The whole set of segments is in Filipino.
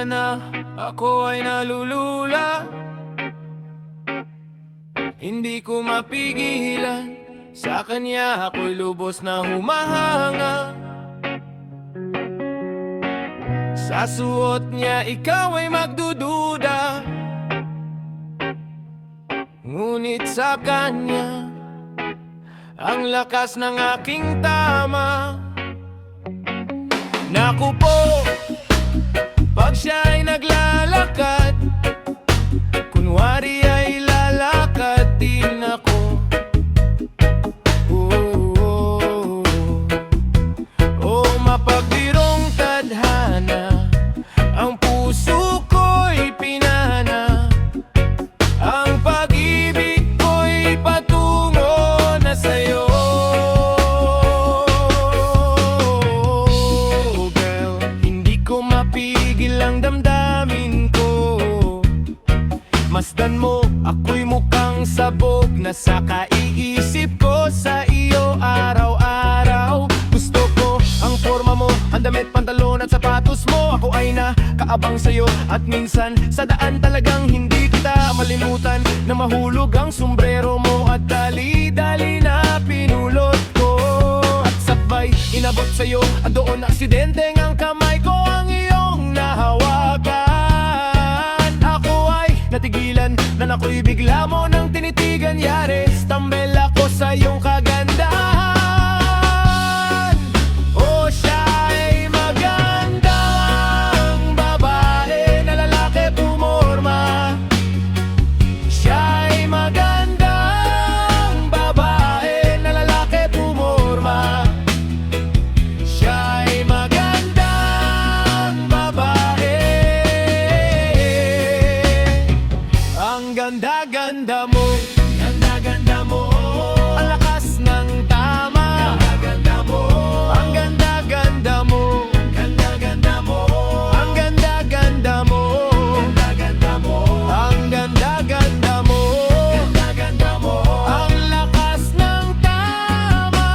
niya na ako ay nalulula. Hindi ko mapigilan, sa kanya ako'y lubos na humahanga. Sa suot niya ikaw ay magdududa, ngunit sa kanya ang lakas ng aking tama. Naku po, pag siya ay naglalakad, kunwari ay lalakad din ako. Mapagbirong tadhana, ang puso ko'y pinana, ang pag-ibig ko'y patungo na sa'yo. Girl, hindi ko mapigil ang damdamin ko. Masdan mo, ako'y mukhang sabog na sa kaiisip ko sa iyo araw-araw. Gusto ko ang forma mo, ang damit, pantalon at sapatos mo. Ako ay nakaabang sa'yo at minsan sa daan talagang hindi kita malimutan, na mahulog ang sombrero mo at dali-dali na pinulot ko. At sabay inabot sa'yo at doon aksidente ang kamay ko ang iyong nahawakan. Ako ay natigilan na ako'y bigla mo nang tinitigan. Yaris, tambel ako sa iyong kagandahan. Oh, siya ay magandang babae na lalaki pumorma. Siya ay magandang babae na lalaki pumorma. Siya ay magandang babae. Ang ganda-ganda mo, ganda-ganda mo. Ang lakas ng tama, ganda-ganda mo. Ang ganda-ganda mo, ganda-ganda mo. Ang ganda-ganda mo, ganda-ganda mo. Ang ganda-ganda mo, ganda-ganda mo. Ang lakas ng tama.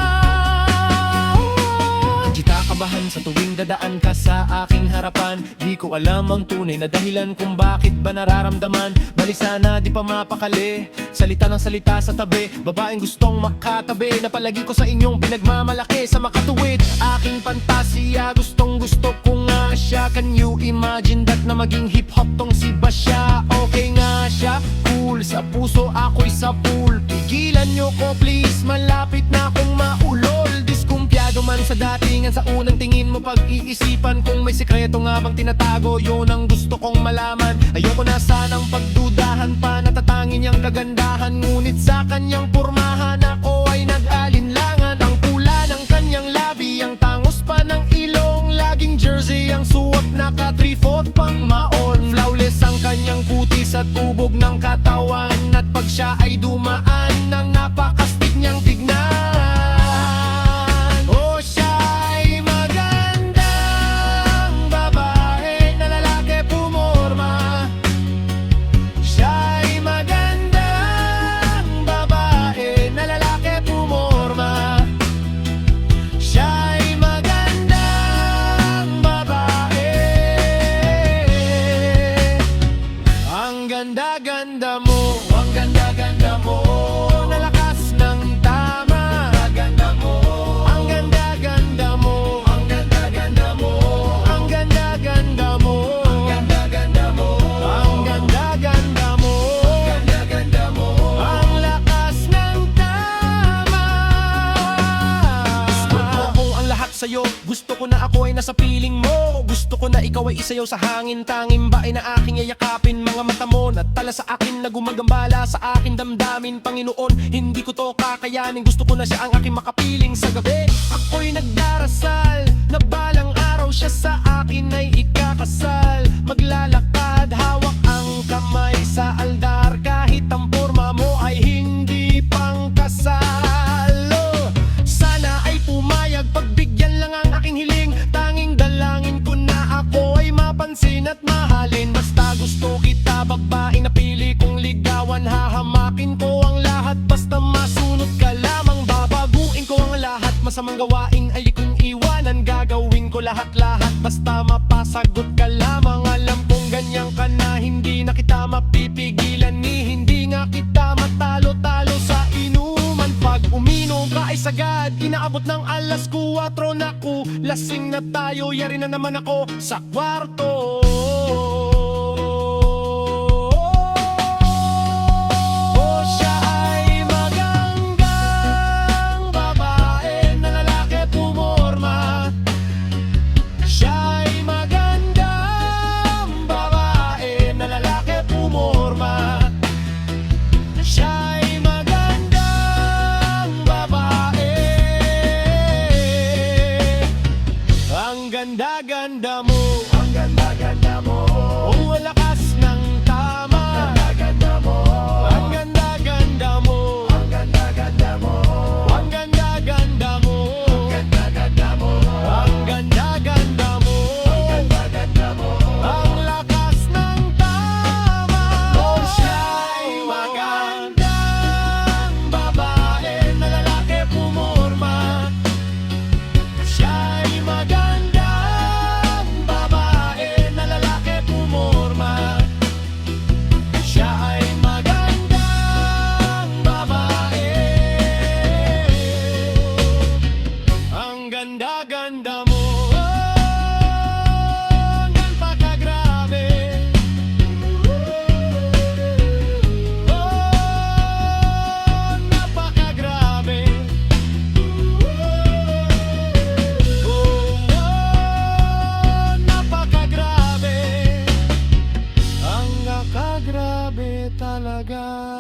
Di kakabahan sa tuwing dadaan ka sa aking harapan. Di ko alam ang tunay na dahilan kung bakit ba nararamdaman. Bali sana di pa mapakali, salita ng salita sa tabi. Babaeng gustong makatabi, na palagi ko sa inyong pinagmamalaki. Sa makatuwid, aking fantasiya, gustong gusto ko nga siya. Can you imagine that na maging hip-hop tong si Basya? Okay nga siya, cool, sa puso ako'y sa pool. Pigilan nyo ko please, malapit na akong maulol. Diskumpiyado man sa datingan, sa unang tingin mo pag-iisipan kung may sikreto nga bang tinatago. Yun ang gusto kong malaman. Ayoko na sanang pagdudahan pa, natatangin niyang kagandahan, ngunit sa kanyang pormahan ako ay nag-alinlangan. Ang pula ng kanyang labi, ang tangos pa ng ilong, laging jersey ang suot, naka 3/4 pang maon. Flawless ang kanyang kutis at tubog ng katawan, at pag siya ay dumaan ng napakastig niyang tignan. Oh, siya ay magandang babae na lalaki pumorma. Siya ay magandang babae na lalaki pumorma. Siya ay magandang babae. Ang ganda-ganda mo, ang ganda-ganda mo. Nalakas ng tama, ganda mo. Ang ganda-ganda mo, ang ganda-ganda mo. Ang ganda-ganda mo, ang ganda-ganda mo. Ang ganda-ganda mo, ang ganda-ganda mo. Ang lakas ng tama. Gusto ko kung ang lahat sa'yo, gusto ko na ako ay nasa piling mo. Gusto ko na ikaw ay isayaw sa hangin, tanging ba ay na aking yayakapin. Mga mata mo natala sa akin, na gumagambala sa akin damdamin. Panginoon, hindi ko to kakayanin, gusto ko na siya ang aking makapiling. Sa gabi, ako'y nagdarasal na balang araw siya sa akin ay ikakasal. Maglalakad, hawak ang kamay sa aldar, kahit ang porma mo ay hindi pang kasal. Oh, sana ay pumayag, pagbigyan lang ang aking hiling. Tanging dalangin ko na ako ay mapansin at mahalin. Basta gusto kita, babaeng napili kong ligawan. Hahamakin ko ang lahat, basta masunod ka lamang. Babaguin ko ang lahat, masamang gawa sarili kong iwanan. Gagawin ko lahat-lahat basta mapasagot ka lamang. Alam kong ganyan ka na, hindi na kita mapipigilan, ni hindi nga kita matalo-talo sa inuman. Pag uminom ka ay sagad, inaabot ng alas 4 na ku. Lasing na tayo, yari na naman ako sa kwarto. Ganda-ganda mo, ang ganda-ganda mo. Oh, lakas ng tama, ganda-ganda mo. Ang ganda-ganda mo, ang ganda-ganda mo. Ang ganda-ganda mo, ang ganda-ganda mo. Ang ganda-ganda mo, ang ganda-ganda mo. Ang lakas ng tama. Oh, siya'y magandang babae na lalaki pumorma. Siya'y magandang ganda mo, oh, napakagrabe. Oh, napakagrabe. Oh, napakagrabe. Ang nakagrabe talaga.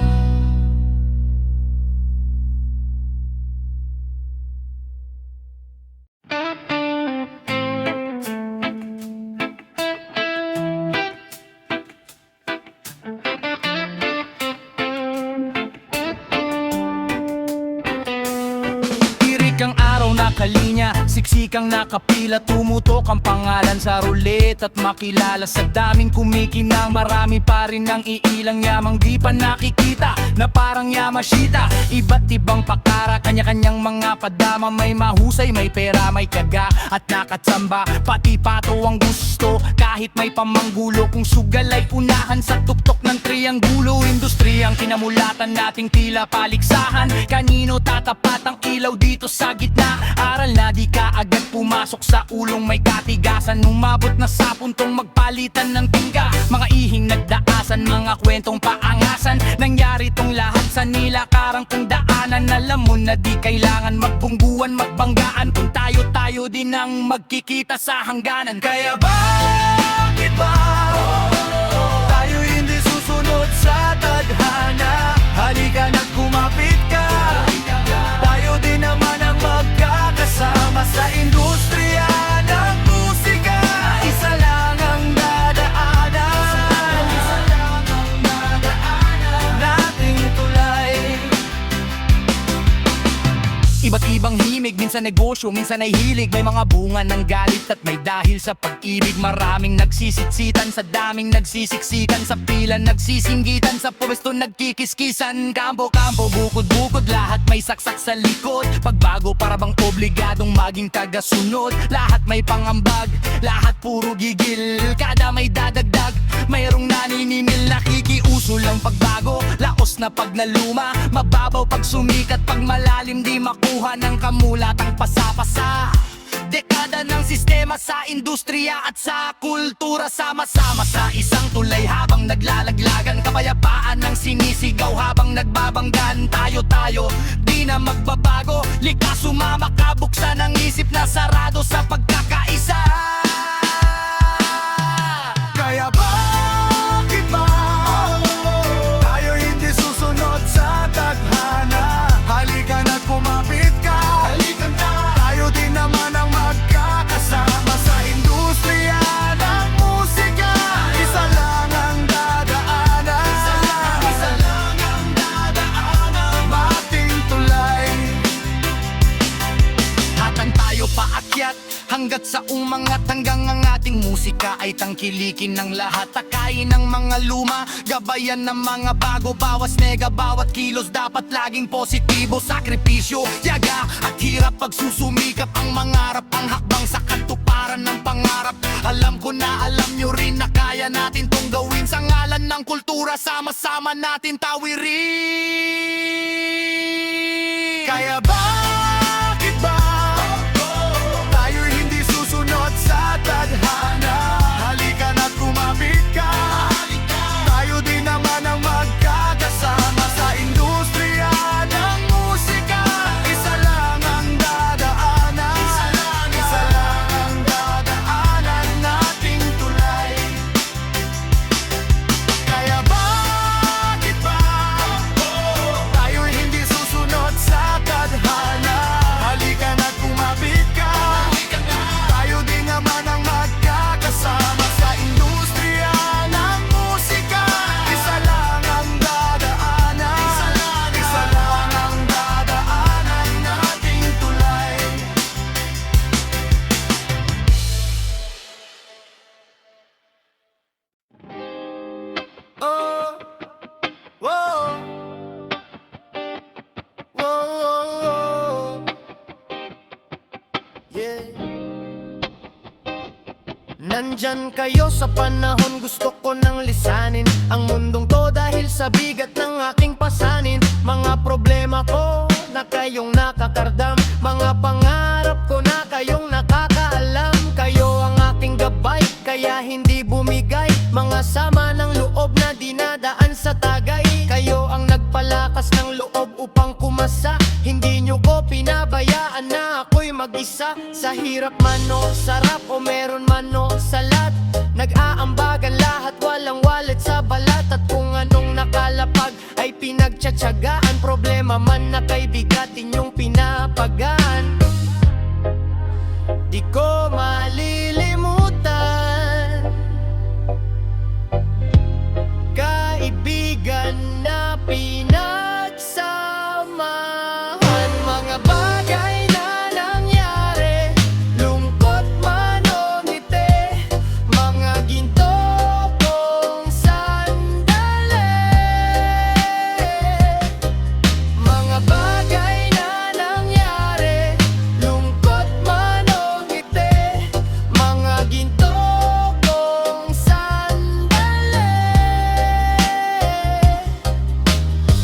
Ang araw nakalinya, siksikang nakapila, tumutok ang pangalan sa roulette at makilala sa daming kumikinang. Marami pa rin ang iilang yamang di pa nakikita, na parang Yamashita. Iba't ibang pakara, kanya-kanyang mga padama. May mahusay, may pera, may tiyaga at nakatsamba. Pati pato ang gusto, kahit may pamanggulo. Kung sugal ay unahan sa tuktok ng trianggulo. Industriyang kinamulatan nating tila paligsahan. Kanino tatapat ang ilaw dito sa gitna? Aral na di ka agad pumasok sa ulong may katigasan. Umabot na sa puntong magpalitan ng tingga. Mga ihing nagdaasan, mga kwentong paangasan. Nangyari tong lahat sa nilakarang kong daanan. Alam mo na di kailangan magbungguan, magbanggaan, kung tayo-tayo din ang magkikita sa hangganan. Kaya bakit ba tayo hindi susunod sa tadhana? Halika na't kumapit ka, tayo din naman ang magkakasama sa industriya ng musika. Isa lang ang dadaanan, isa lang ang dadaanan nating tulay. Iba't ibang himig, minsan negosyo, minsan ay hilig. May mga bunga ng galit at may dahil sa pag-ibig. Maraming nagsisitsitan, sa daming nagsisiksikan. Sa pila nagsisinggitan, sa pwesto nagkikiskisan. Kampo-kampo, bukod-bukod, lahat may saksak sa likod. Pagbago para bang obligadong maging tagasunod. Lahat may pangambag, lahat puro gigil. Kada may dadagdag, mayroong naniningil. Nakikiuso lang pagbago, laos na pag naluma. Mababaw pag sumikat, pag malalim di makuha ng kamulatang pasa-pasa. Dekada ng sistema sa industriya at sa kultura. Sama-sama sa isang tulay habang naglalaglagan. Kapayapaan ang sinisigaw habang nagbabanggan. Tayo-tayo, di na magbabago. Likas sumama ka, buksan ang isip na sarado sa pagkakaisa. Kaya bakit ba tayo hindi susunod sa tadhana? Halika na't kumapit ka, halika na. Tayo din naman ang magkakasama sa industriya ng musika. Isa lang ang dadaanan, isa lang ang dadaanan, mating tulay. Hatan tayo paakyat hanggat sa umangat, hanggang ang ating musika ay tangkilikin ng lahat. Takayin ng mga luma, gabayan ng mga bago. Bawas nega, bawat kilos dapat laging positibo. Sakripisyo, yaga at hirap pagsusumikap. Ang mangarap, ang hakbang sa katuparan ng pangarap. Alam ko na alam nyo rin na kaya natin tong gawin. Sa ngalan ng kultura, sama-sama natin tawirin. Kaya bakit ba tayo hindi susunod sa tadhana? Halika na't kumapit ka, tayo din naman ang magkakasama sa industriya ng musika. Isa lang ang dadaanan, isa lang ang dadaanan nating tulay. Kaya bakit ba tayo hindi susunod sa tadhana? Halika na't kumapit ka, tayo din naman ang magkakasama sa industriya ng musika. Isa lang ang dadaanan, isa lang ang dadaanan nating tulay. Oh, whoa, whoa, yeah. Nandyan kayo sa panahon, gusto ko nang lisanin ang mundong to dahil sa bigat ng aking pasanin. Mga problema ko na kayong nakakardam, mga pangarap ko na kayong nakakaalam. Kayo ang aking gabay, kaya hindi bumigay. Mga sama ng loob na dinadaan sa tagay. Kayo ang nagpalakas ng loob upang kumasa. Hindi nyo ko pinabayaan na ako'y mag-isa. Sa hirap man o sarap o meron man o salat, nag-aambagan lahat, walang wallet sa balat. At kung anong nakalapag ay pinagtsatsagaan, problema man na kay bigat inyong pinapagaan. Di ko malilimutan kaibigan na pinagsamahan. Mga bagay na nangyari, lungkot man o ngiti, mga ginto kong sandali. Mga bagay na nangyari, lungkot man o ngiti, mga ginto kong sandali.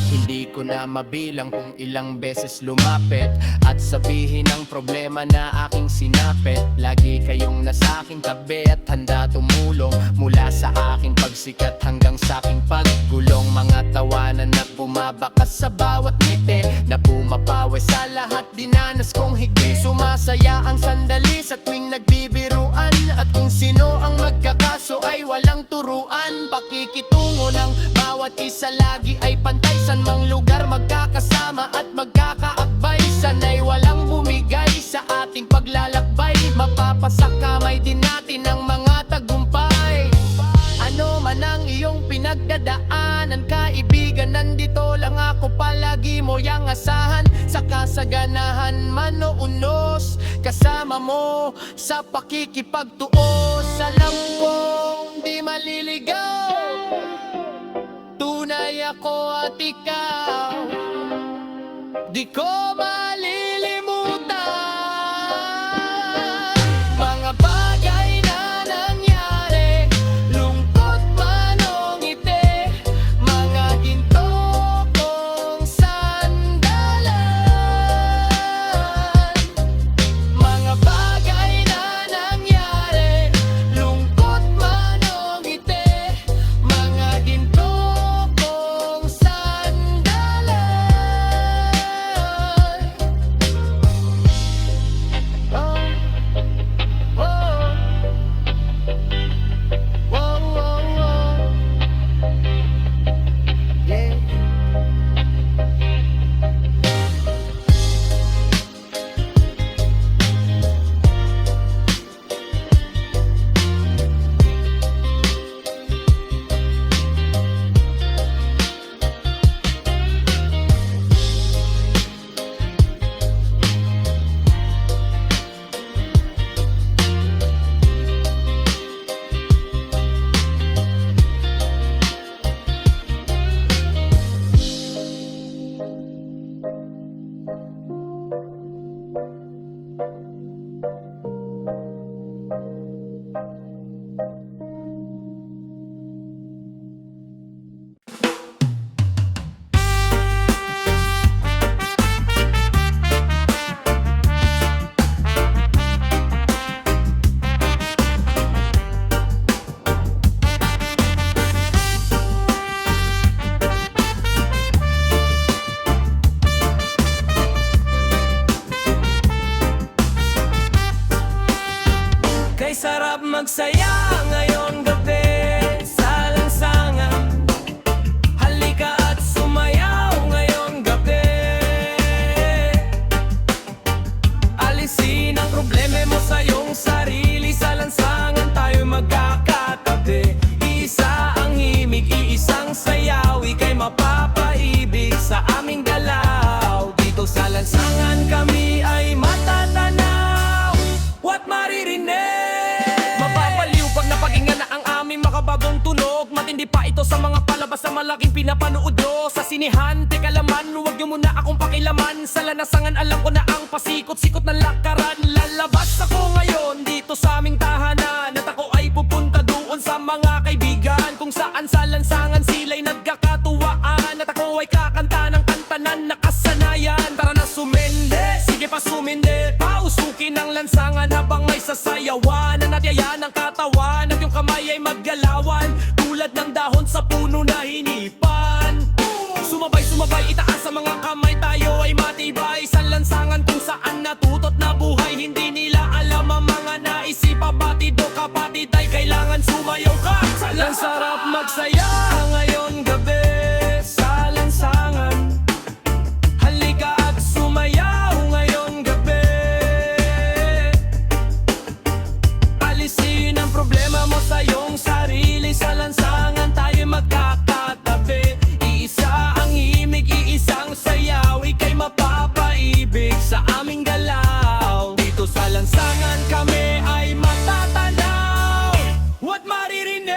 Hindi ko na mabilang kung ilang beses lumapit at sabihin ang problema na aking sinapit. Lagi kayong nasa aking tabi at handa tumulong, mula sa aking pagsikat hanggang sa aking paggulong. Mga tawanan na bumabakas sa bawat ngiti, na pumapawi sa lahat dinanas kong higpi. Sumasaya ang sandali sa tuwing nagbibiruan, at kung sino ang magkakaso ay walang turuan. Pakikitungo ng bawat isa lagi ay pantay, san mang lugar magkakasama at magkakaakbay. Sanay walang bumigay sa ating paglalakbay, mapapasakamay din natin ang mga tagumpay. Ano man ang iyong pinagdadaanan, kaibigan, nandito lang ako, palagi mo yang asahan. Sa kasaganahan man o unos, kasama mo sa pakikipagtuos. Alam kong di maliligaw, tunay ako at ikaw. Di ko malilimutan mga bagay na nangyari, lungkot man o ngiti, mga ginto kong sandalan. Mga bagay na nangyari, lungkot man o ngiti, mga ginto kong sandalan. Kay sarap magsaya ngayong gabi sa lansangan. Halika at sumayaw ngayong gabi. Alisin ang problema mo sa iyong sarili. Sa lansangan tayo magkakatabi. Iisa ang himig, iisang sayaw. Ika'y mapapaibig sa aming galaw. Dito sa lansangan kami ay matatanaw at maririnig. Mapapaliw pag napakinggan na ang aming makabagong tunog. Matindi pa ito sa mga palabas na malaking pinapanood nyo. Sa sinihan, teka laman, huwag nyo muna akong pakilaman. Sa lanasangan alam ko na ang pasikot-sikot ng lakaran. Lalabas ako ngayon dito sa aming tahanan. At ako ay pupunta doon sa mga kaibigan. Kung saan sa lansangan sila'y nagkakatuwaan. At ako ay kakanta ng kanta na nakasanayan. Tara na sumindi, sige pa sumindi. Pausukin ang lansangan habang may sasayawan. Nanatyayan ang katawan at yung kamay ay maggalawan. Tulad ng dahon sa puno na hinipan. Sumabay, itaas sa mga kamay. Tayo ay matibay sa lansangan kung saan natutot na buhay. Hindi nila alam ang mga naisip. Kapatid o kapatid ay kailangan sumayaw ka. Ang sarap magsaya ngayon gabi sa lansangan. Halika at sumayaw ngayong gabi. Alisin ang problema mo sa iyong sarili. Sa lansangan tayo magkakatabi. Iisa ang himig, iisang sayaw. Ika'y mapapaibig sa aming galaw. Dito sa lansangan kami ay matatanaw at maririnig.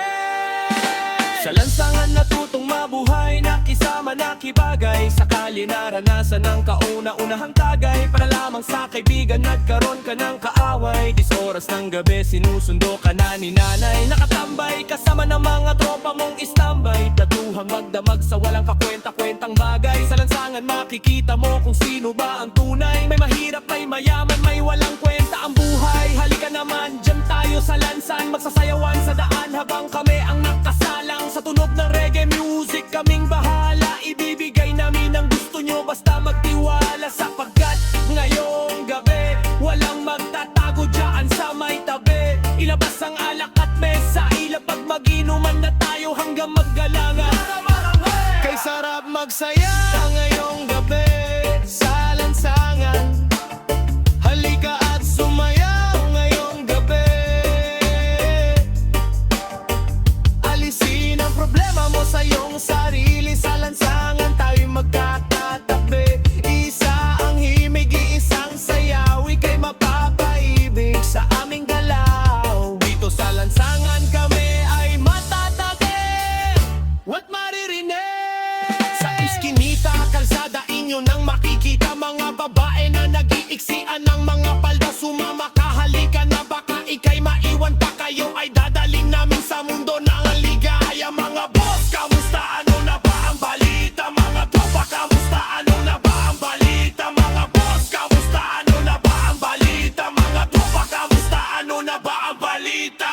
Sa lansangan natutong mabuhay, nakisama, nakibagay. Sakali naranasan ng kauna-unahang tagay. Para lamang sa kaibigan nagkaroon ka ng kaaway. 10 oras ng gabi sinusundo ka na ni nanay. Nakatambay kasama ng mga tropa mong istambay. Datuhang magdamag sa walang kakwenta-kwentang bagay. Sa lansangan makikita mo kung sino ba ang tunay. May mahirap, may mayaman, may walang kwenta ang buhay. Halika naman, dyan tayo sa lansan. Magsasayawan sa daan habang kami ang nakasalang. Sa tunog ng reggae music kaming bahala. Ibibigay namin ang gusto nyo basta magtiwala. Sapagkat ngayong gabi walang magtatago dyan sa may tabi. Ilabas ang alak at mesa, ilapag mag-inuman na tayo hanggang maggalangan. Kay sarap magsaya ngayong gabi sa lansangan. Halika at sumayaw ngayong gabi. Alisin ang problema mo sa iyong sarili. Sa lansangan tayo magkakatabi. Isa ang himig, iisang sayaw. Ika'y mapapaibig sa aming galaw. Dito sa lansangan kami ay matatagin at maririnig. Sa iskinita, kalsada inyo nang makikita mga babae na nag-iiksian ng mga palda. Sumama ka, halika na, baka ika'y maiwan pa. Kayo ay dadaling namin sa mundo ng ligaya. Mga boss, kamusta? Ano na ba ang balita? Mga tropa, kamusta? Ano na ba ang balita? Mga boss, kamusta? Ano na ba ang balita? Mga tropa, kamusta? Ano na ba ang balita?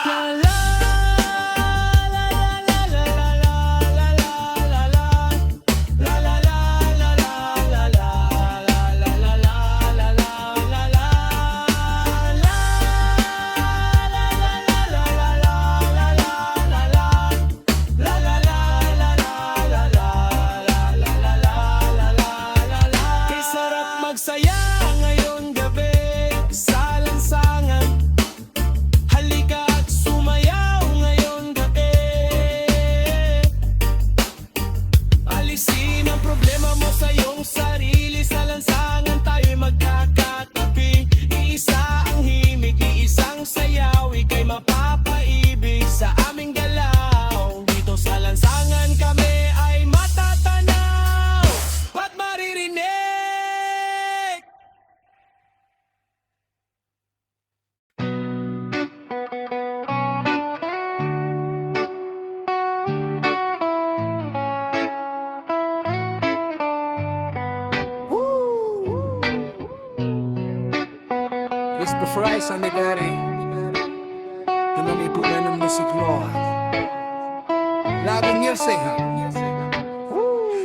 Kay sarap magsaya ngayong gabi sa lansangan. Halika at sumayaw ngayong gabi. Alisin ang problema mo sa iyong sarili. Sa lansangan tayo'y magkakatabi. Iisa ang himig, iisang sayaw. Ika'y mapapaibig sa aming galaw. Dito sa lansangan kami ay matatanaw at maririnig. Mr. Fry sa negari Tunamibulan ng musik mo Laging music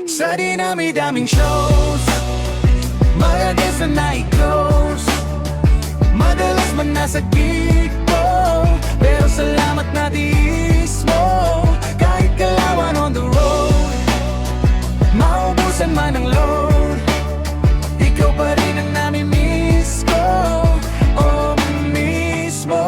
Sa dinami-daming shows, magagas na night goes. Madalas man nasa gig ko, salamat na tiis mo. Kahit kalawan on the road, maubusan man ang load, ikaw pa rin ang nami-miss ko. Oh, mismo.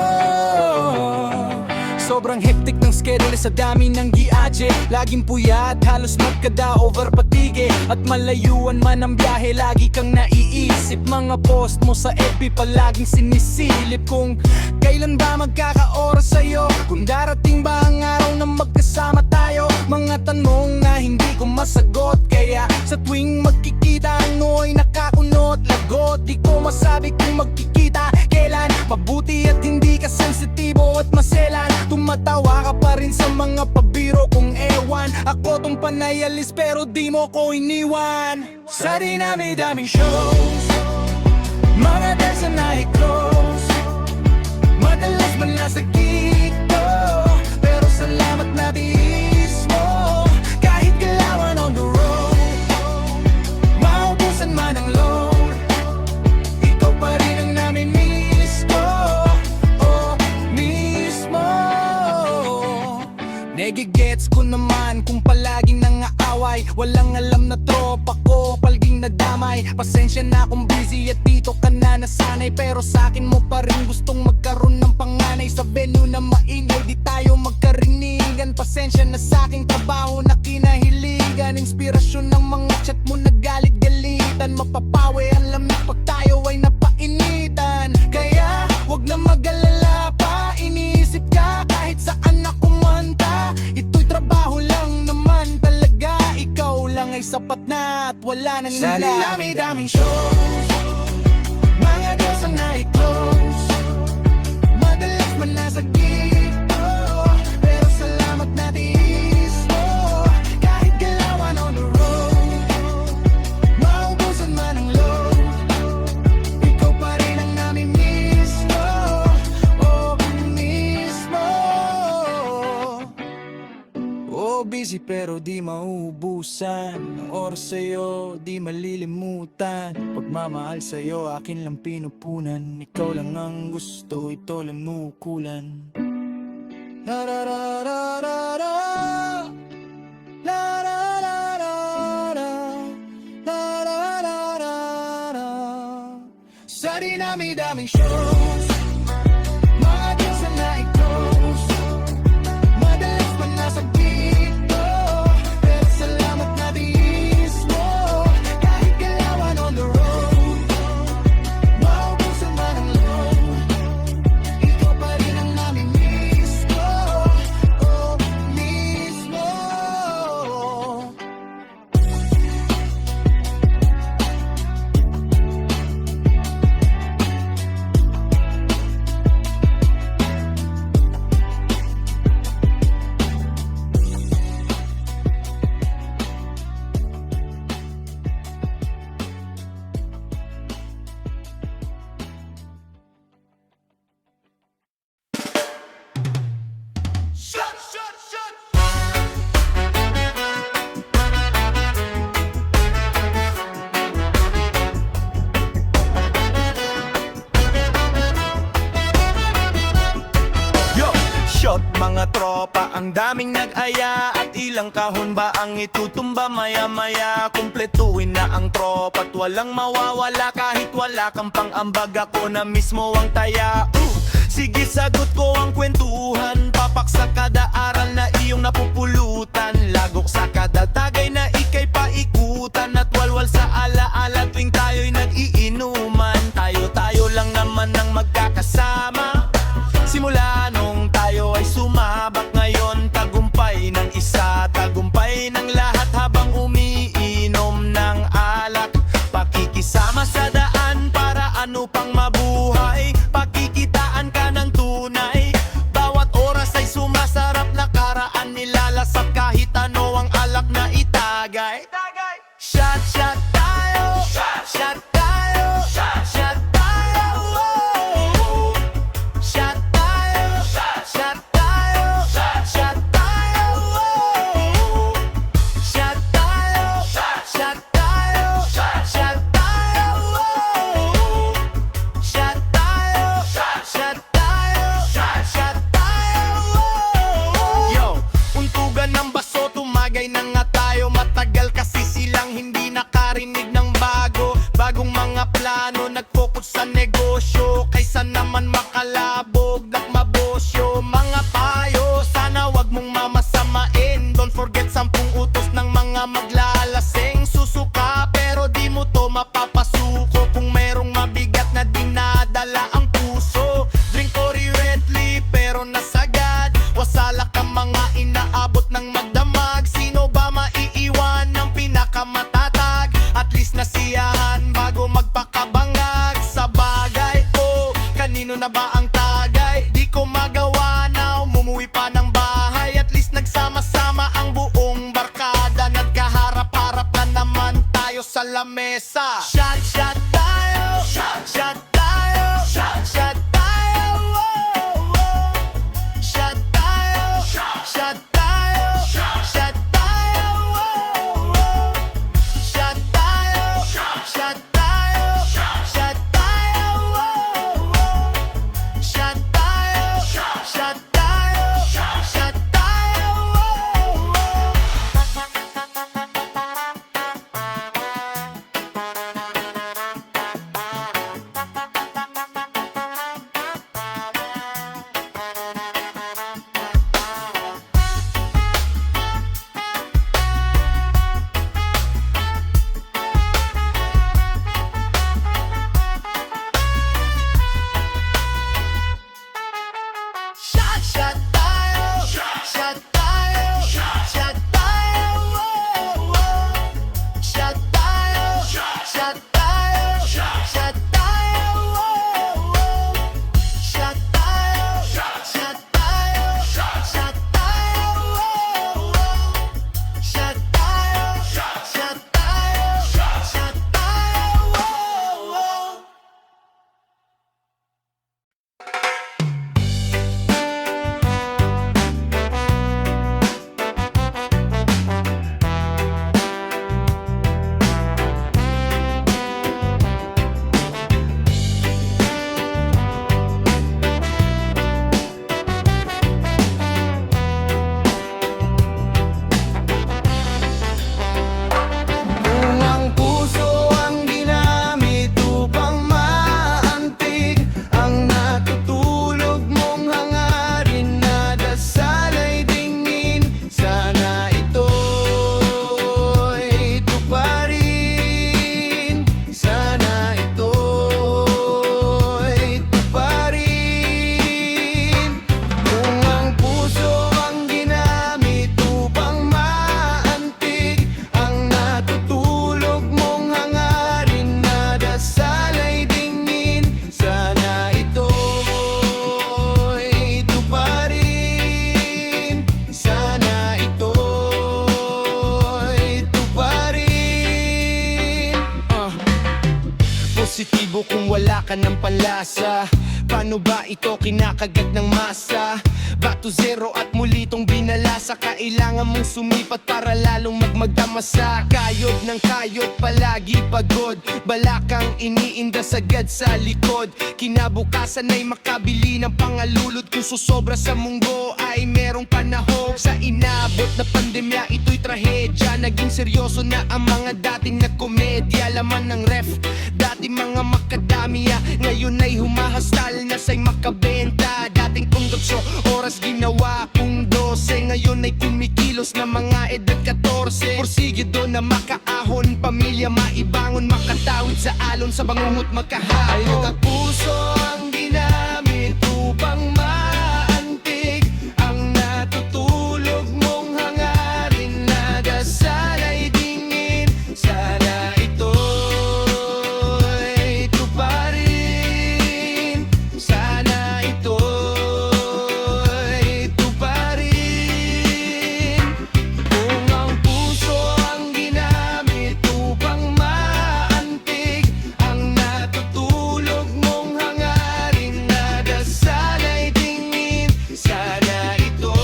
Sobrang hectic ng schedule sa dami ng giadje. Laging puyat, halos magkada-over patige. At malayuan man ang biyahe, lagi kang naiisip. Mga post mo sa FB palaging sinisilip kung kailan ba magkakaoras sa'yo, kung darating ba ang araw na magkasama tayo. Mga tanong na hindi ko masagot, kaya sa tuwing magkikita ang nooy nakakunot. Lagot, di ko masabi kung magkikita kailan. Mabuti at hindi ka sensitibo at maselan. Tumatawa ka pa rin sa mga pabiro kong ewan. Ako tong panayalis pero di mo ko iniwan. Sa dinami-daming shows, mga dance na i-close, madalas man nasa gig ko, pero salamat na tiis mo. Kahit kalawan on the road, maubusan man ang load, ikaw pa rin ang nami-miss ko. Oh, mismo. Negigets ko naman kung palaging nangaaway. Walang alam na tropa ko, palging nadamay. Pasensya na kung busy at dito ka na nasanay, pero sa'kin mo pa rin gustong magkaroon ng panganay. Sa venue na maingay, di tayo magkarinigan. Pasensya na sa'king trabaho na kinahiligan. Inspirasyon ng mga chat mo na galit-galitan. Mapapawi ang lamig pag tayo ay napainitan. Kaya wag na mag-alala pa, iniisip ka kahit saan ako manta. Ito'y trabaho lang naman talaga, ikaw lang ay sapat na at wala nang Sa nila. Dami-daming shows, mga deals ang na-i-close, madalas man nasa gig ko, pero salamat na tiis mo. Kahit galawan on the road, maubusan man ang load, ikaw pa rin ang nami-miss ko. Oh, mismo. Oh, busy pero di mauubusan. Ang oras sa'yo, di malilimutan. Pagmamahal sa'yo, akin lang pinupunan. Ikaw lang ang gusto, ito lang nukulan. La la la la la la. La la la la la. La la la la la. Sa dinami-daming shows, mga deals na na-i-close, madalas man nasa gig ko, pero salamat na tiis mo. Kahit galawan on the road, maubusan man ang load, ikaw pa rin ang nami-miss ko. Oh, mismo. Shot mga tropa, ang daming nag-aya. At ilang kahon ba ang itutumba maya-maya? Kumpletuhin na ang tropa at walang mawawala. Kahit wala kang pang-ambag, ako na mismo ang taya. Sige, sagot ko ang kwentuhan. Papak sa kada aral na iyong napupulutan. Lagok sa kada tagay na ikay paikutan. At walwal sa ala-ala tuwing tayo'y nag-iinuman. Tayo-tayo lang naman ang magkakasama. Simula nung tayo ay sumabak, ngayon tagumpay ng isa, tagumpay ng lahat. Habang umiinom ng alak, pakikisama sa daan para ano pang mabuhay. Pakikitaan ka ng tunay, makalabog at mabosyo. Mga payo, sana wag mong mamasamain. Don't forget 10 utos ng mga maglalasing. Susuka pero di mo to mapapasuko kung merong mabigat na dinadala ang puso. Drink currently pero nasagad. Wasala ka mga inaabot ng magdamag. Sino ba maiiwan ng pinakamatatag? At least nasiyahan bago magpakabangag. Sa bagay, oh, kanino na ba ang tagay? Di ko magawa na umuwi pa ng bahay. At least nagsama-sama ang buong barkada. Nagkaharap-harap na naman tayo sa lamesa. Shot, shot tayo, shot, shot tayo, shot, shot tayo, oh, oh. Shot tayo, shot tayo, shot tayo, oh, oh. Shot tayo, shot tayo, shot tayo, oh, oh. Shot tayo, shot tayo, shot tayo, oh, oh. Shot, shot tayo, shot tayo, shot tayo, oh, oh. Shot tayo, shot tayo, shot tayo, oh, oh. Shot tayo, shot tayo, shot tayo, oh, oh. Shot tayo, shot tayo, shot tayo, oh, oh. Kung ang puso ang ginamit upang maantig ang natutulog mong hangarin na dasal ay dingin, sana ito'y tuparin. Sana ito'y tuparin. Kung ang puso ang ginamit upang maantig ang natutulog mong hangarin na dasal ay dingin, sana ito'y tuparin. Sana ito'y tuparin. Positibo kung wala ka ng panlasa. Paano ba ito kinakagat ng masa? Back to zero at muli tong binalasa. Kailangan mong sumipat para lalong magmagdamasa. Kayod ng kayod, palagi pagod. Balakang iniinda sagad sa likod. Kinabukasan ay makabili ng pangalulot. Kung susobra sa munggo ay merong panahon. Sa inabot na pandemya, ito'y trahedya. Naging seryoso na ang mga dating nagkomedya. Laman ng ref, dati mga makadamya. Ngayon ay humahastal na sa'y makabenta. Dating kondukso, oras ginawa kung 12. Ngayon ay kumikilos na mga edad 14. Porsigido na makaahon, pamilya maibangon. Makatawid sa alon, sa bangungot makahapon. Ang puso ang ginamit upang maantig ang natutulog mong hangarin na dasal ay dingin, sana ito'y tuparin. Sana ito'y tuparin. Kung ang puso ang ginamit upang maantig ang natutulog mong hangarin na dasal ay dingin, sana ito'y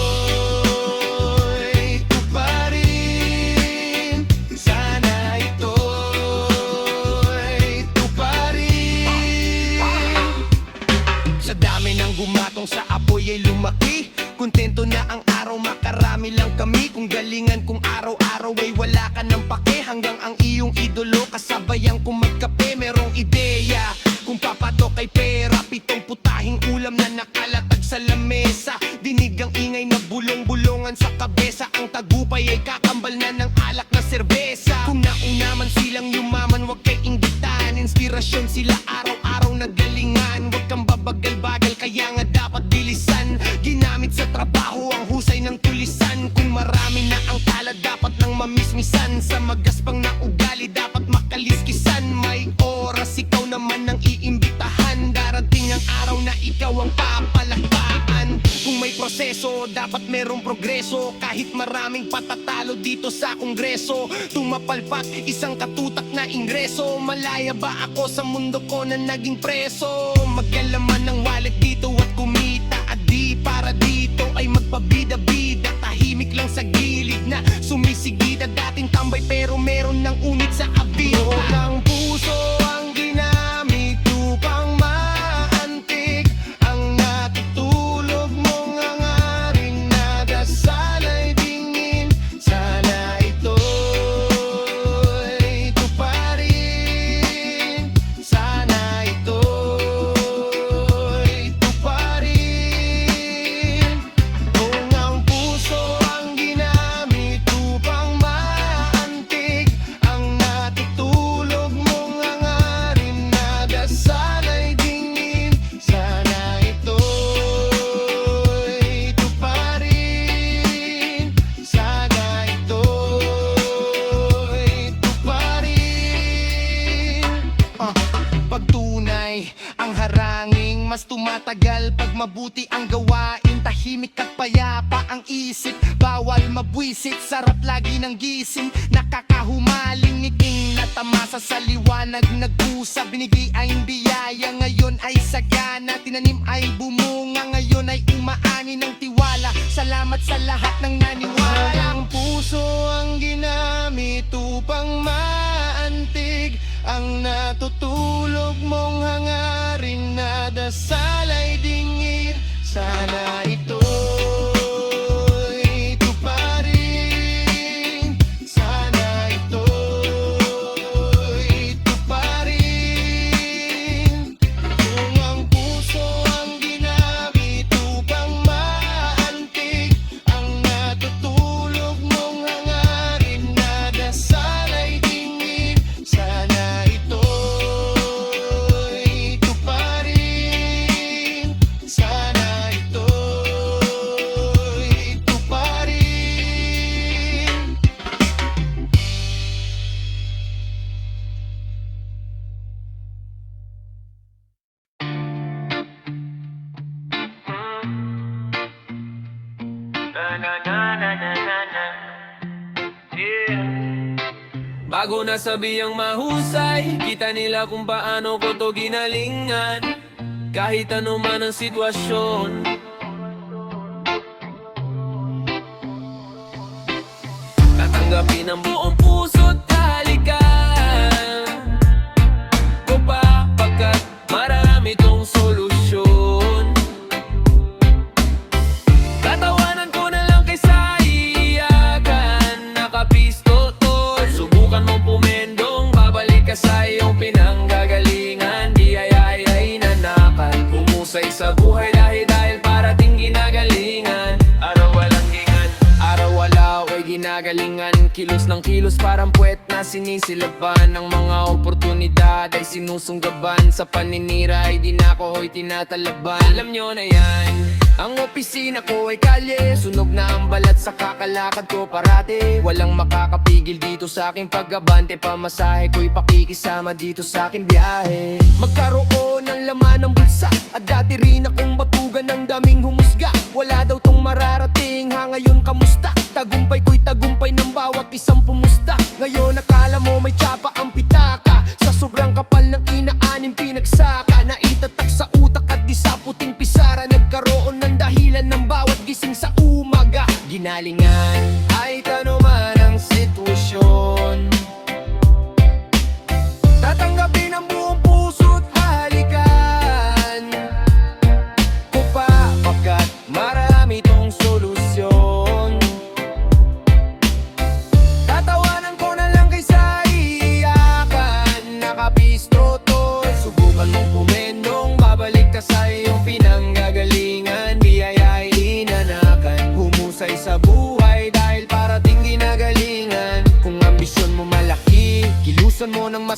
tuparin. Sana ito'y tuparin. Sa dami ng gumatong sa apoy ay lumaki. Kontento na ang araw, makarami lang kami. Kung galingan kung araw-araw ay wala ka ng pake. Hanggang ang iyong idolo kasabayan kung magkape. Merong ideya kung papatok kay pera, pitong putahe Lahing ulam na nakalatag sa lamesa, dinig ang ingay na bulong-bulungan sa kabesa. Ang tagupay ay kakambal na ng alak na serbesa. Kung nauna man silang yumaman, wag kay inggitan. Inspirasyon sila araw-araw na galingan. Wag kang babagal-bagal, kaya nga dapat bilisan. Ginamit sa trabaho ang husay ng tulisan. Kung marami na ang tala, dapat nang mamismisan. Sa magaspang na ugali, dapat makaliskisan. May oras, ikaw naman ang iimbitahan. Darating ang araw na ikaw ang papalakpakan. Kung may proseso, dapat merong progreso. Kahit maraming patatalo dito sa kongreso, tumapalpak isang katutak na ingreso. Malaya ba ako sa mundo ko na naging preso? Magkalaman ng wallet dito at kumita. At di para dito ay magpabida-bida. Tahimik lang sa gilid na sumisigida. Dating tambay pero meron ng unit sa abita. Ang puso ang ginamit upang maantig ang natutulog mong hangarin na dasal ay dingin. Sana ito'y tuparin. Sana ito'y tuparin. Kung ang puso ang ginamit upang maantig ang natutulog mong hangarin na dasal ay dingin. Sana ito'y tuparin. Sana ito'y tuparin. Pag tunay ang harangin, mas tumatagal pag mabuti ang gawain. Tahimik at payapa ang isip, bawal mabwisit. Sarap lagi ng gising, nakakahumaling ngiting na tamasa sa liwanag. Nag-usap, binigay ay biyaya, ngayon ay sagana. Tinanim ay bumunga, ngayon ay umaani ng tiwala. Salamat sa lahat ng naniwala. Ang puso ang ginamit upang maantig ang natutulog mong hangarin na dasal ay dingin. Sana ito'y tuparin. Sana ito'y tuparin. Kung ang puso ang ginamit upang maantig ang natutulog mong hangarin na dasal ay dingin. Sana ito'y tuparin. Sana ito'y tuparin. Bago nasabi ang mahusay, kita nila kung paano ko to ginalingan. Kahit ano man ang sitwasyon, tatanggapin ang buong puso't halikan ko pa, pagkat marami tong solusyon. Tatawanan ko na lang kaysa iiyakan. Nakapisto tol, subukan mong pumendong, babalik ka sa iyong pinanggagalingan. Di ay nanakan, humusay sa buhay dahil parating ginagalingan. Araw walang gingan, araw wala ay ginagalingan. Kilos ng kilos parang puwet na sinisilaban. Ang mga oportunidad ay sinusunggaban. Sa paninira ay di na ako ho'y tinatalaban. Alam nyo na yan, ang opisina ko ay kalye. Sunog na ang balat sa kakalakad ko parate. Walang makakapigil dito sa aking pag-abante. Pamasahe ko'y pakikisama dito sa aking biyahe. Magkaroon ng laman ng bulsa, at dati rin akong batugan ng daming humusga. Wala daw tong mararating, ha ngayon kamusta? Tagumpay ko'y tagumpay ng bawat isang pumusta. Ngayon akala mo may tsapa ang pitaka. Sa sobrang kapal ng inaanim pinagsaka. Naitatak sa utak at di sa puting pisara. Nagkaroon ng dahilan ng bawat gising sa umaga. Ginalingan ay tanuman ang sitwasyon. Tatanggapin ang buong puso't halikan ko pa, pagkat marami tong solusyon. Tatawanan ko na lang kaysa iiyakan. Nakapisto tol, subukan mong pumendong, babalik ka sa iyong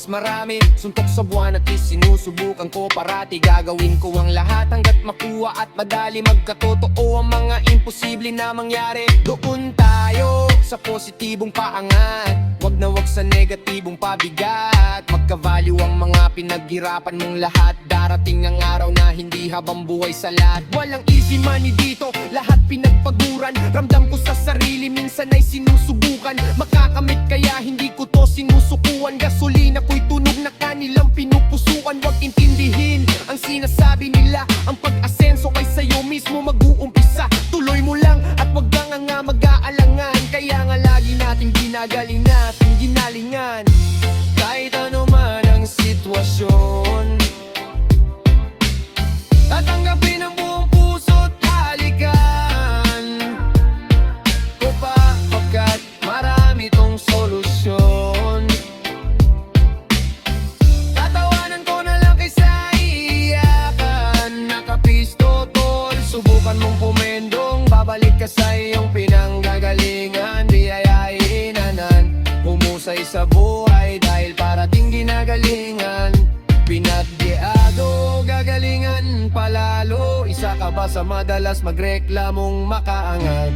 marami. Suntok sa buwan at sinusubukan ko parati. Gagawin ko ang lahat hanggat makuha at madali magkatotoo ang mga imposible na mangyari. Doon tayo sa positibong paangat, wag na wag sa negatibong pabigat. Magka-value ang mga pinaghirapan mong lahat. Darating ang araw na hindi habang buhay sa lahat. Walang easy money dito, lahat pinagpaguran. Ramdam ko sa sarili, minsan ay sinusubukan. Makakamit kaya hindi ko to sinusukuan. Gasolina ko'y tunog na kanilang pinupusukan. Wag intindihin ang sinasabi nila, ang pag-asenso kay sa'yo mismo mag-uumpisa. Tuloy mo lang at wag ka nga mag-aalangan. Kaya nga lagi nating ginagaling natin ginalingan. Kahit ano man ang sitwasyon, tatanggapin ang buong puso't halikan ko pa, pagkat marami tong solusyon. Tatawanan ko na lang kaysa iyakan. Nakapisto tol, subukan mong pumendong. Babalik ka sa iyong pinanggagalingan. Biyayainanan, humusay sa buhay dahil parating ginagalingan. Pinagdiado, gagalingan palalo. Isa ka ba sa madalas magreklamong makaangat?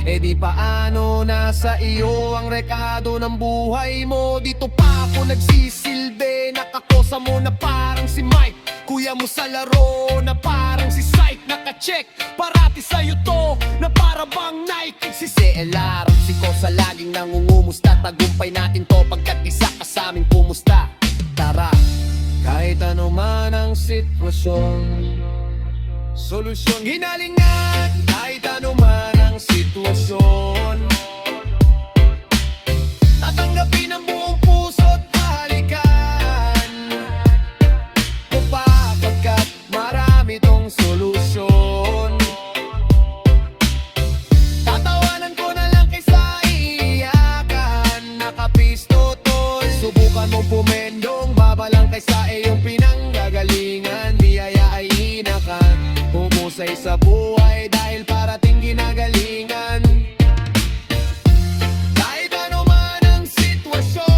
E di paano nasa iyo ang rekado ng buhay mo? Dito pa ako nagsisilbi, nakakosa mo na parang si Mike. Kuya mo sa laro na parang si Syke. Naka-check, parati sa'yo to na para bang Nike. Si CLR, si Kosa laging nangungumusta. Tagumpay natin to pagkat isa ka sa aming pumusta. Tara, kahit ano man ang sitwasyon, solusyon ginalingan. Kahit ano man ang sitwasyon, tatanggapin ang buong puso't halikan ko pa, pagkat marami tong solusyon. Tatawanan ko na lang kaysa iyakan. Nakapisto tol, subukan mong pumendong. Babalang kay sa iyong pinanggagalingan. Biyaya ay hinakan, humusay sa buhay dahil parating ginagalingan. Kahit ano man ang sitwasyon,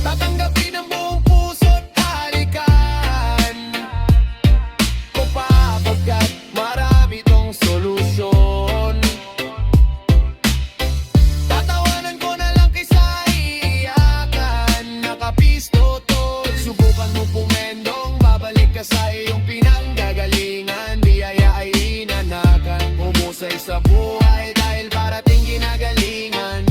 tatanggapin ang buong puso't halikan ko pa, pagkat marami tong solusyon. Tatawanan ko na lang kaysa iyakan. Nakapisto tol, subukan mo pumendong. Babalik ka sa iyong pinanggagalingan. Biyaya ay inanakan, humusay sa buhay dahil parating ginagalingan.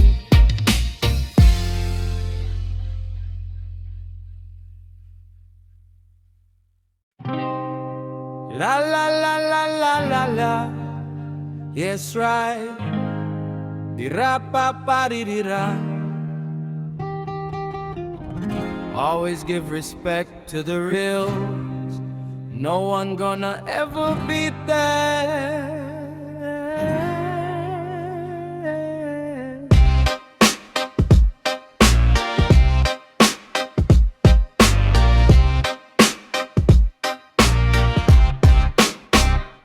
La la la la la la la. Yes right. Dira pa pa di dira. Always give respect to the real. No one gonna ever beat that.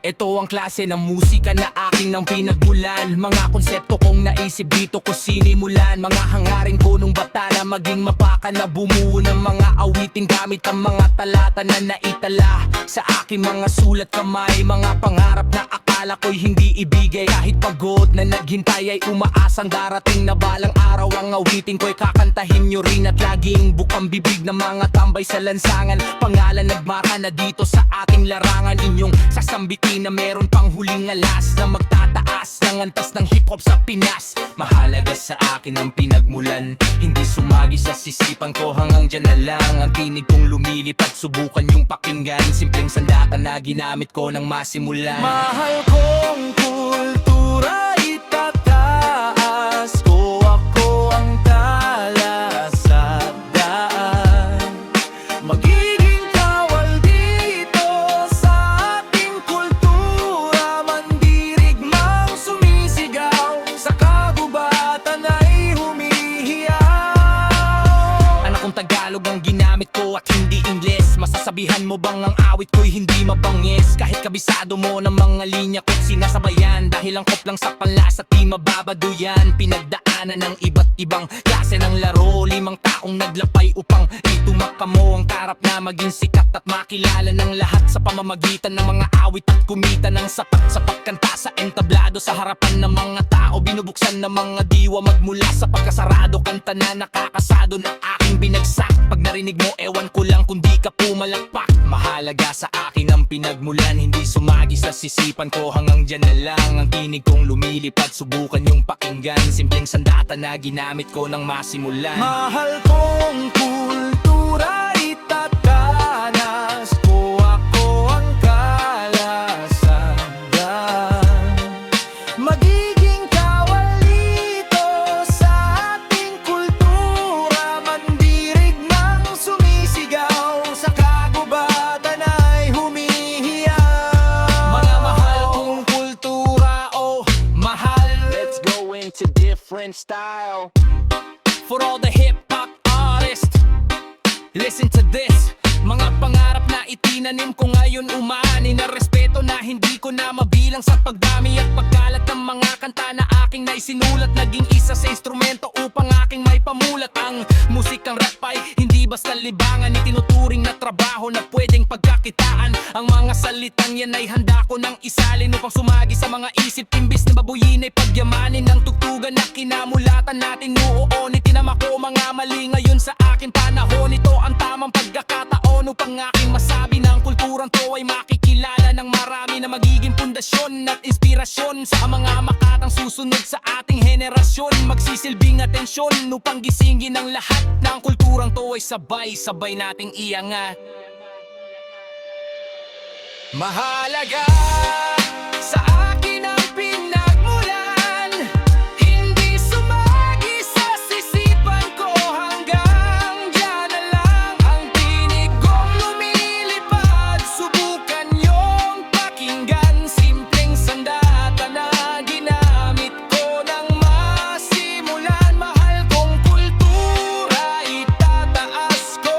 Ito ang klase ng musika na aking nang pinagmulan. Mga konsepto kong naisip dito ko sinimulan. Mga hangarin ko nung bata na maging mapaka, na bumuo ng mga awitin gamit ang mga talata na naitala sa aking mga sulat kamay. Mga pangarap na akala ko'y hindi ibigay. Kahit pagod na naghintay ay umaasang darating na balang araw. Ang awitin ko'y kakantahin nyo rin at laging bukang bibig ng mga tambay sa lansangan. Pangalan nagmaka na dito sa ating larangan. Inyong sasambitin na meron pang huling alas na magtataas ng antas ng hip-hop sa Pinas. Mahalaga sa akin ang pinagmulan, hindi sumagi sa sisipan ko. Hanggang dyan na lang ang tinig kong lumilipad. Subukan yung pakinggan, simpleng sandata na ginamit ko nang masimulan. Mahal kong kultura, itataas ko. Ako ang tala sa daan, magiging kawal dito sa ating kultura. Mandirigmang sumisigaw, sa kagubatan ay humihiyaw. Anak kong Tagalog ang ginamit ko at hindi Ingles. Masasabihan mo bang ang awit awit ko'y hindi mabangis. Kahit kabisado mo ng mga linya ko't sinasabayan, dahil ang lang sa panlasa di mababaduyan. Pinagdaanan ng iba't ibang klase ng laro, 5 taong naglapay upang itumakam mo ang karap na maging sikat at makilala ng lahat sa pamamagitan ng mga awit at kumita ng sapat sa pagkanta sa entablado sa harapan ng mga tao. Binubuksan ng mga diwa magmula sa pagkasarado, kanta na nakakasado na aking binagsak. Pag narinig mo, ewan ko lang kung di ka pumalakpak. Mahalaga sa akin ang pinagmulan, hindi sumagi sa sisipan ko. Hanggang dyan na lang ang tinig kong lumilipad. Subukan yung pakinggan, simpleng sandata na ginamit ko nang masimulan. Mahal kong kultura, itatanas ko, ako ang kalasagan. Magiging kawalito sa ating kultura, mandirig ng sumisigaw, sa kagubatan ay humihiyaw. Mga mahal kong kultura, oh mahal. Let's go into different style. For all the hip-hop artists, listen to this. Mga pangarap na itinanim ko ngayon umani, na respeto na hindi ko na mabilang sa pagdami at pagkalat ng mga kanta na aking naisinulat. Naging isa sa instrumento upang aking may pamulat. Ang musikang rap ay hindi basta libangan, itinuturing na trabaho na pwedeng pagkakitaan. Ang mga salitang yan ay handa ko nang isalin upang sumagi sa mga isip. Imbis na babuyin ay pagyamanin ng tugtugan na kinamulatan natin noon. Itinama ko mga mali ngayon sa aking panahon. Ito ang tamang pagkakataon upang aking masabi ng kulturang to ay makikilala ng marami, na magiging pundasyon at inspirasyon sa mga makatang susunod sa ating henerasyon. Magsisilbing atensyon upang gisingin ang lahat ng kulturang to ay sabay-sabay nating iangat. Mahalaga sa akin ang pinagmulan, hindi sumagi sa sisipan ko. Hanggang dyan na lang ang tinig kong lumilipad. Subukan niyong pakinggan, simpleng sandata na ginamit ko nang masimulan. Mahal kong kultura, itataas ko,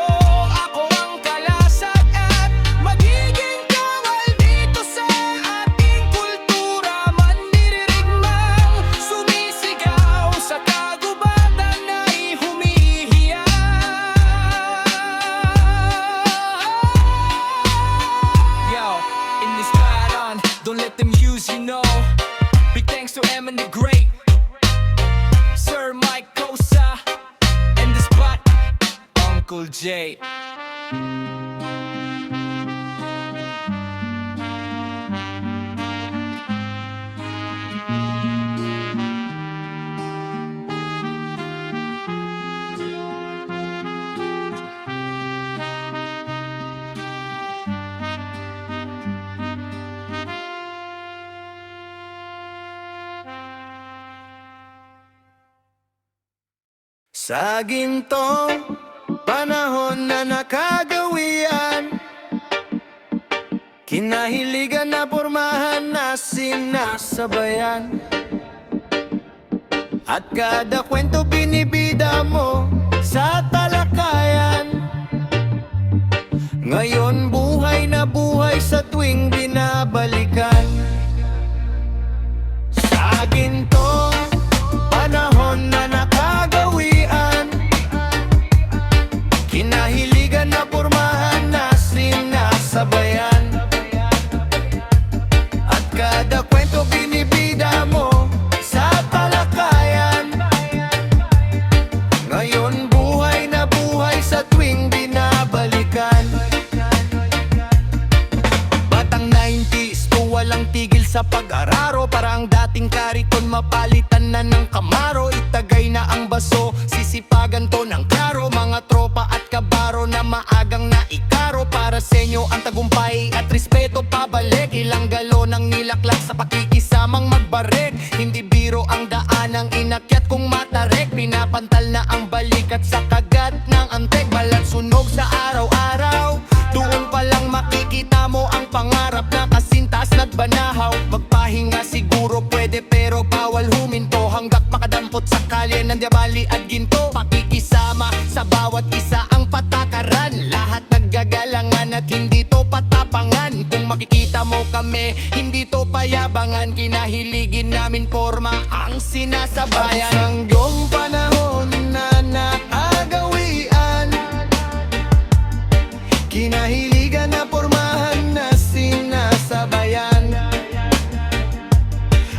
ako ang kalasag at magiging kawal dito sa ating kultura. Mandirigmang sumisigaw, sa kagubatan ay humihiyaw. Yo, in this pattern, don't let them use you, know. Big thanks to Emin the Great, Sir Mike Kosa, and the spot, Uncle J. Sa gintong panahon na nakagawian, kinahiligan na pormahan na sinasabayan, at kada kwento binibida mo sa talakayan. Ngayon buhay na buhay sa tuwing binabalikan. Sa gintong panahon na nakagawian, kinahiligan na pormahan na sinasabayan, at kada kwento binibida mo sa talakayan. Ngayon buhay na buhay sa tuwing binabalikan. Batang 90s to walang tigil sa pag-araro, para ang dating kariton mapalitan na ng Camaro. Itagay na ang baso, sisipagan to ng klaro. Mga tropa at kabaro na maagang naikaro, para sa inyo ang tagumpay at respeto pabalik. Ilang galon ang nilaklak sa pakikisamang magbarek. Hindi biro ang daanang inakyat kong matarek. Pinapantal na ang balikat sa kagat ng antek. Balat sunog sa araw-araw, doon pa lang makikita mo ang pangarap na kasintas nagbanahaw. Magpahinga siguro pwede, pero bawal huminto hanggat makadampot sa kalye ng Diabali at Ginto. Pakikisama sa bawat isa ang patakaran, lahat naggagalangan at hindi to patapang. dong makikita mo kami. Hindi to payabangan, kinahiligin namin forma ang sinasabayan. Sanggong panahon na naagawian, kinahiligan na pormahan na sinasabayan.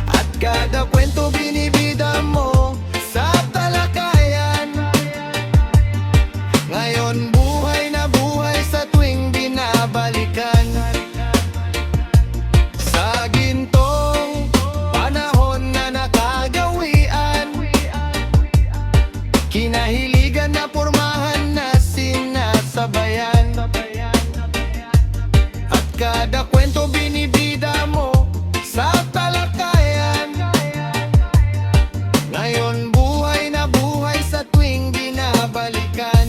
At kada kwento binibida mo sa talakayan. Ngayon buhay na buhay sa tuwing binabalikan. Sa gintong panahon na nakagawian, kinahiligan na pormahan na sinasabayan. At kada kwento binibida mo sa talakayan. Ngayon buhay na buhay sa tuwing binabalikan.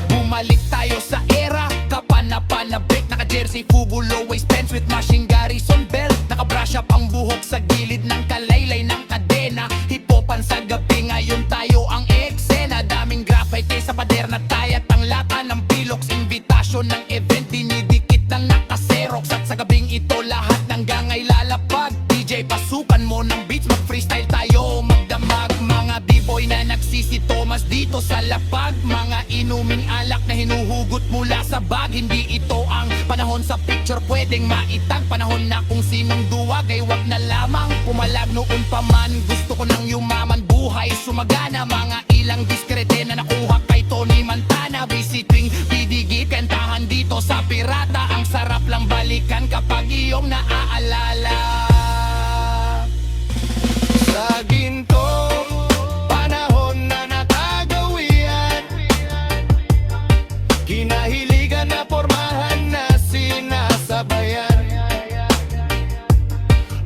Bumalik tayo sa era kapanapanabik, naka-jersey, fubu, low waist pants with matching Garrison belt. Naka-brush up ang buhok sa gilid ng kalaylay ng kadena. Hipopan sa gabi, ngayon tayo ang eksena. Daming graffiti sa pader na tayat ang lata ng pilox. Invitation ng event, dinidikit ng nakaserox. At sa gabing ito lahat ng gangay lalapag. DJ pasukan mo ng beats, mag-freestyle tayo, magdamag. Mga b-boy na nagsisito mas dito sa lapag. Mga inuming alak na hinuhugot mula sa bag. Hindi ito ang panahon sa picture pwedeng maitag. Panahon na kung sinong duwag ay wag na lamang pumalag. Noon pa man gusto ko nang yumaman, buhay sumagana. Mga ilang diskrete na nakuha kay Tony Montana. Visiting pidigit, kantahan dito sa Pirata. Ang sarap lang balikan kapag iyong naaalala. Sa gintong panahon na nakagawian, kinahiligan na pormahan na sinasabayan.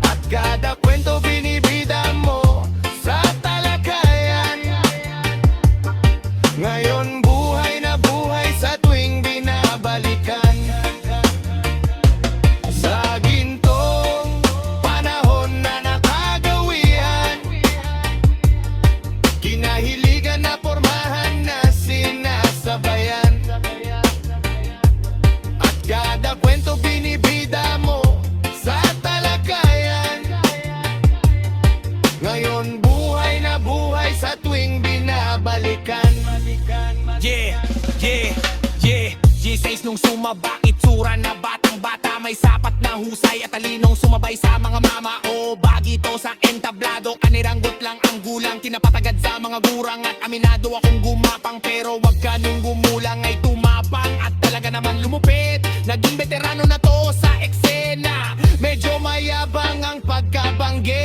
At kada kwento binibida mo sa talakayan. Ngayon buhay na buhay sa tuwing binabalikan. Sa gintong panahon na nakagawian, kinahiligan na pormahan na sinasabayan. At kada kwento binibida mo sa talakayan. Ngayon buhay na buhay sa tuwing binabalikan. Yeah, yeah, yeah. G6 nung sumaba, itsura na batang bata. May sapat na husay at talinong sumabay sa mga mama. O bagito sa entablado, kaniranggot lang ang gulang. Tinapatagad sa mga gurang at aminado akong gumapang. Pero wag ka nung gumulang ay tumapang at talaga naman lumupit. Naging veterano na to sa eksena. Medyo mayabang ang pagkabanggit.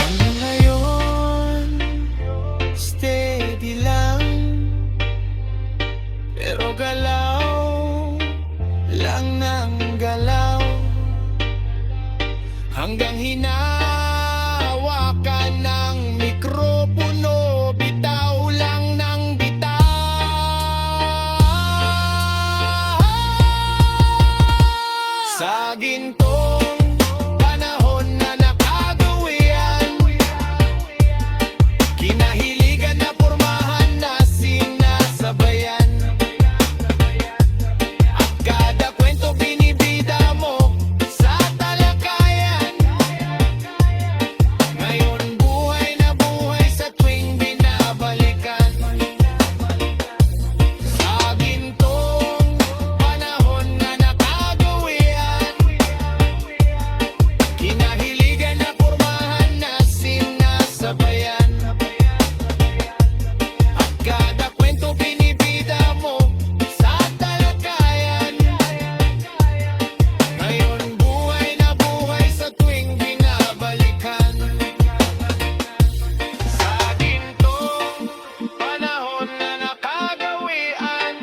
Hanggang ngayon, steady lang. Pero galaw lang ng galaw. Hanggang hinahawakan ng mikropono, bitaw lang ng bitaw. Sa gintong panahon na nakagawian, kinahiligan na pormahan na sinasabayan. At kada kwento binibida mo sa talakayan. Ngayon buhay na buhay sa tuwing binabalikan. Sa gintong panahon na nakagawian, kinahiligan na pormahan na sinasabayan. At kada kwento binibida mo sa talakayan. Ngayon buhay na buhay sa tuwing binabalikan. Sa gintong panahon na nakagawian,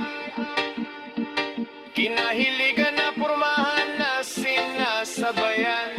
kinahiligan na pormahan na sinasabayan.